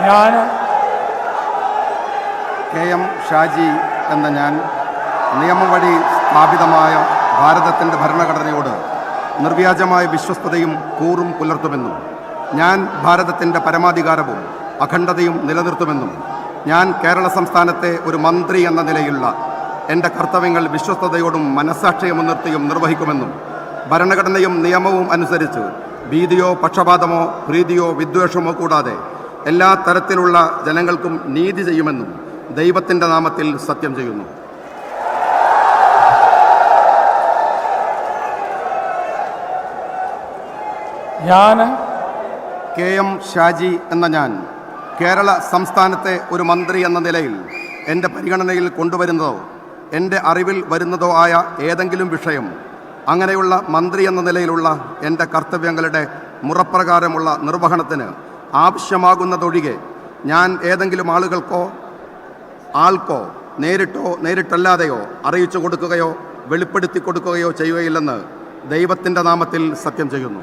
ഞാൻ K M Shaji എന്ന ഞാൻ നിയമം വഴി സ്ഥാപിതമായ ഭാരതത്തിൻ്റെ ഭരണഘടനയോട് നിർവ്യാജമായ വിശ്വസ്തതയും കൂറും പുലർത്തുമെന്നും ഞാൻ ഭാരതത്തിൻ്റെ പരമാധികാരവും അഖണ്ഡതയും നിലനിർത്തുമെന്നും ഞാൻ കേരള സംസ്ഥാനത്തെ ഒരു മന്ത്രി എന്ന നിലയിലുള്ള എൻ്റെ കർത്തവ്യങ്ങൾ വിശ്വസ്തയോടും മനസ്സാക്ഷിയെ മുൻനിർത്തിയും നിർവഹിക്കുമെന്നും ഭരണഘടനയും നിയമവും അനുസരിച്ച് ഭീതിയോ പക്ഷപാതമോ പ്രീതിയോ വിദ്വേഷമോ കൂടാതെ എല്ലാ തരത്തിലുള്ള ജനങ്ങൾക്കും നീതി ചെയ്യുമെന്നും ദൈവത്തിൻ്റെ നാമത്തിൽ സത്യം ചെയ്യുന്നു. ഞാൻ കെ എം ഷാജി എന്ന ഞാൻ കേരള സംസ്ഥാനത്തെ ഒരു മന്ത്രി എന്ന നിലയിൽ എൻ്റെ പരിഗണനയിൽ കൊണ്ടുവരുന്നതോ എൻ്റെ അറിവിൽ വരുന്നതോ ആയ ഏതെങ്കിലും വിഷയം അങ്ങനെയുള്ള മന്ത്രി എന്ന നിലയിലുള്ള എൻ്റെ കർത്തവ്യങ്ങളുടെ മുറപ്രകാരമുള്ള നിർവഹണത്തിന് ആവശ്യമാകുന്നതൊഴികെ ഞാൻ ഏതെങ്കിലും ആൾക്കോ നേരിട്ടോ നേരിട്ടല്ലാതെയോ അറിയിച്ചു കൊടുക്കുകയോ വെളിപ്പെടുത്തി കൊടുക്കുകയോ ചെയ്യുകയില്ലെന്ന് ദൈവത്തിൻ്റെ നാമത്തിൽ സത്യം ചെയ്യുന്നു.